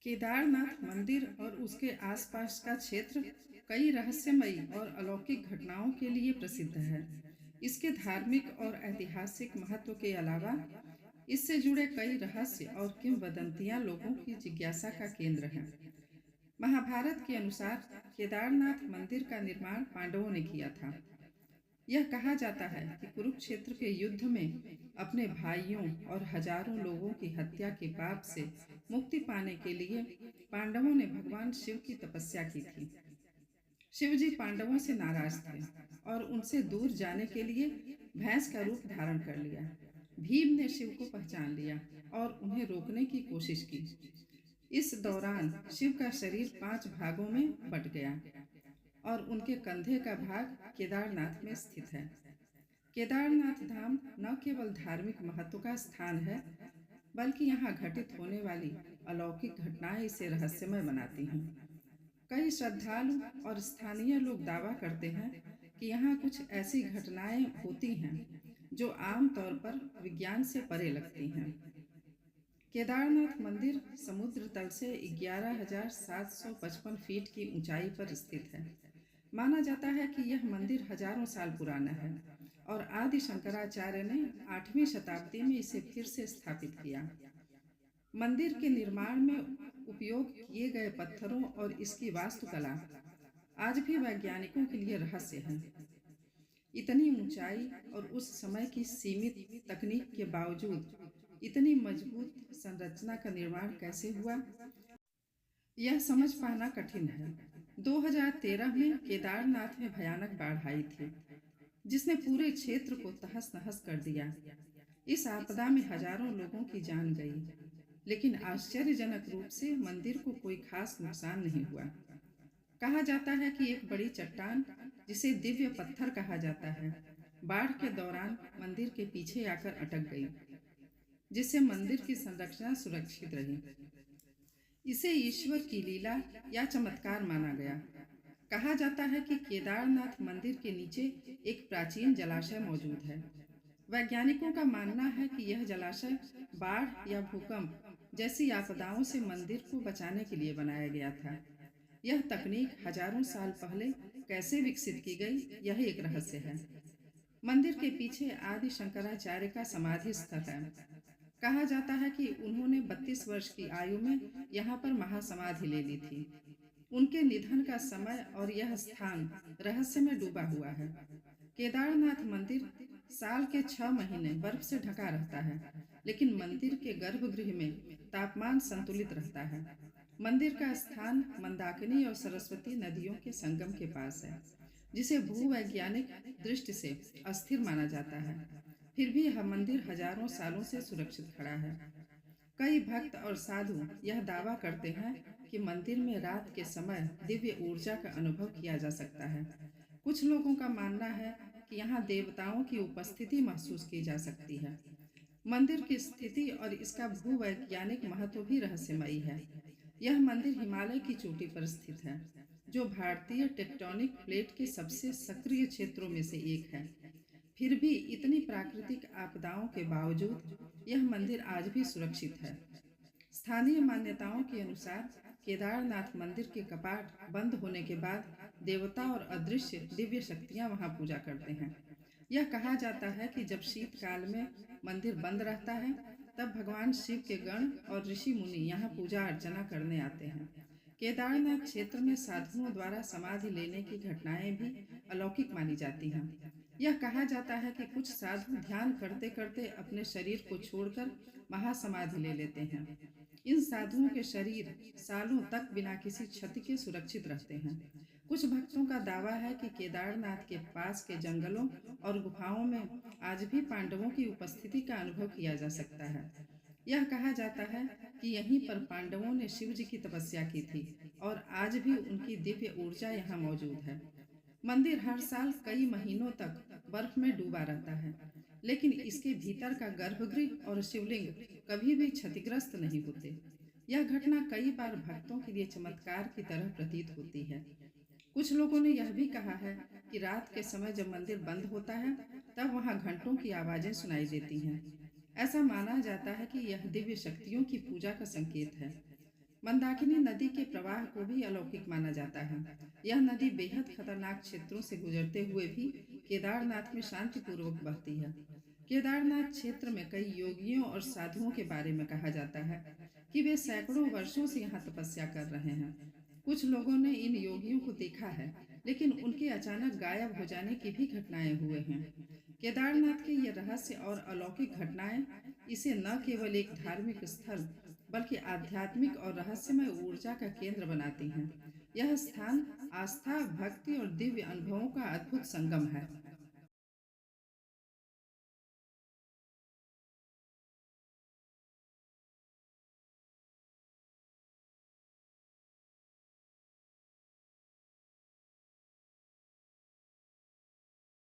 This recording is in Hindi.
केदारनाथ मंदिर और उसके आसपास का क्षेत्र कई रहस्यमयी और अलौकिक घटनाओं के लिए प्रसिद्ध है। इसके धार्मिक और ऐतिहासिक महत्व के अलावा इससे जुड़े कई रहस्य और किंवदंतियां लोगों की जिज्ञासा का केंद्र हैं। महाभारत के अनुसार केदारनाथ मंदिर का निर्माण पांडवों ने किया था। यह कहा जाता है कि कुरुक्षेत्र के युद्ध में अपने भाइयों और हजारों लोगों की हत्या के पाप से मुक्ति पाने के लिए पांडवों ने भगवान शिव की तपस्या की थी। शिव जी पांडवों से नाराज थे और उनसे दूर जाने के लिए भैंस का रूप धारण कर लिया। भीम ने शिव को पहचान लिया और उन्हें रोकने की कोशिश की। इस दौरान शिव का शरीर 5 भागों में बट गया और उनके कंधे का भाग केदारनाथ में स्थित है। केदारनाथ धाम न केवल धार्मिक महत्व का स्थान है, बल्कि यहाँ घटित होने वाली अलौकिक घटनाएं इसे रहस्यमय बनाती हैं। कई श्रद्धालु और स्थानीय लोग दावा करते हैं कि यहाँ कुछ ऐसी घटनाएं होती हैं जो आम तौर पर विज्ञान से परे लगती हैं। केदारनाथ मंदिर समुद्र तल से 11,755 फीट की ऊंचाई पर स्थित है। माना जाता है कि यह मंदिर हजारों साल पुराना है और आदि शंकराचार्य ने 8वीं शताब्दी में इसे फिर से स्थापित किया। मंदिर के निर्माण में उपयोग किए गए पत्थरों और इसकी वास्तुकला आज भी वैज्ञानिकों के लिए रहस्य है। इतनी ऊंचाई और उस समय की सीमित तकनीक के बावजूद इतनी मजबूत संरचना का निर्माण कैसे हुआ, यह समझ पाना कठिन है। 2013 में केदारनाथ में भयानक बाढ़ आई थी, जिसने पूरे क्षेत्र को तहस नहस कर दिया। इस आपदा में हजारों लोगों की जान गई, लेकिन आश्चर्यजनक रूप से मंदिर को कोई खास नुकसान नहीं हुआ। कहा जाता है कि एक बड़ी चट्टान, जिसे दिव्य पत्थर कहा जाता है, बाढ़ के दौरान मंदिर के पीछे आकर अटक गई, जिससे मंदिर की संरचना सुरक्षित रही। इसे ईश्वर की लीला या चमत्कार माना गया। कहा जाता है कि केदारनाथ मंदिर के नीचे एक प्राचीन जलाशय मौजूद है। वैज्ञानिकों का मानना है कि यह जलाशय बाढ़ या भूकंप जैसी आपदाओं से मंदिर को बचाने के लिए बनाया गया था। यह तकनीक हजारों साल पहले कैसे विकसित की गई, यह एक रहस्य है। मंदिर के पीछे आदि शंकराचार्य का समाधि स्थल है। कहा जाता है कि उन्होंने 32 वर्ष की आयु में यहाँ पर महासमाधि ले ली थी। उनके निधन का समय और यह स्थान रहस्य में डूबा हुआ है। केदारनाथ मंदिर साल के 6 महीने बर्फ से ढका रहता है, लेकिन मंदिर के गर्भगृह में तापमान संतुलित रहता है। मंदिर का स्थान मंदाकिनी और सरस्वती नदियों के संगम के पास है, जिसे भूवैज्ञानिक दृष्टि से अस्थिर माना जाता है। फिर भी यह मंदिर हजारों सालों से सुरक्षित खड़ा है। कई भक्त और साधु यह दावा करते हैं कि मंदिर में रात के समय दिव्य ऊर्जा का अनुभव किया जा सकता है। कुछ लोगों का मानना है कि यहाँ देवताओं की उपस्थिति महसूस की जा सकती है। मंदिर की स्थिति और इसका भूवैज्ञानिक महत्व भी रहस्यमयी है। यह मंदिर हिमालय की चोटी पर स्थित है, जो भारतीय टेक्टोनिक प्लेट के सबसे सक्रिय क्षेत्रों में से एक है। फिर भी इतनी प्राकृतिक आपदाओं के बावजूद यह मंदिर आज भी सुरक्षित है। स्थानीय मान्यताओं के अनुसार केदारनाथ मंदिर के कपाट बंद होने के बाद देवता और अदृश्य दिव्य शक्तियां वहां पूजा करते हैं। यह कहा जाता है कि जब शीतकाल में मंदिर बंद रहता है, तब भगवान शिव के गण और ऋषि मुनि यहाँ पूजा अर्चना करने आते हैं। केदारनाथ क्षेत्र में साधुओं द्वारा समाधि लेने की घटनाएं भी अलौकिक मानी जाती हैं। यह कहा जाता है कि कुछ साधु ध्यान करते करते अपने शरीर को छोड़कर महासमाधि ले लेते हैं। इन साधुओं के शरीर सालों तक बिना किसी क्षति के सुरक्षित रहते हैं। कुछ भक्तों का दावा है कि केदारनाथ के पास के जंगलों और गुफाओं में आज भी पांडवों की उपस्थिति का अनुभव किया जा सकता है। यह कहा जाता है कि यहीं पर पांडवों ने शिव जी की तपस्या की थी और आज भी उनकी दिव्य ऊर्जा यहाँ मौजूद है। मंदिर हर साल कई महीनों तक बर्फ में डूबा रहता है, लेकिन इसके भीतर का गर्भगृह और शिवलिंग कभी भी क्षतिग्रस्त नहीं होते। यह घटना कई बार भक्तों के लिए चमत्कार की तरह प्रतीत होती है। कुछ लोगों ने यह भी कहा है कि रात के समय जब मंदिर बंद होता है, तब वहां घंटों की आवाजें सुनाई देती हैं। ऐसा माना जाता है कि यह दिव्य शक्तियों की पूजा का संकेत है। मंदाकिनी नदी के प्रवाह को भी अलौकिक माना जाता है। यह नदी बेहद खतरनाक क्षेत्रों से गुजरते हुए भी केदारनाथ में शांतिपूर्वक बहती है। केदारनाथ क्षेत्र में कई योगियों और साधुओं के बारे में कहा जाता है कि वे सैकड़ों वर्षों से यहाँ तपस्या कर रहे हैं। कुछ लोगों ने इन योगियों को देखा है, लेकिन उनके अचानक गायब हो जाने की भी घटनाएं हुए हैं। केदारनाथ के ये रहस्य और अलौकिक घटनाएं इसे न केवल एक धार्मिक स्थल बल्कि आध्यात्मिक और रहस्यमय ऊर्जा का केंद्र बनाती हैं। यह स्थान आस्था, भक्ति और दिव्य अनुभवों का अद्भुत संगम है।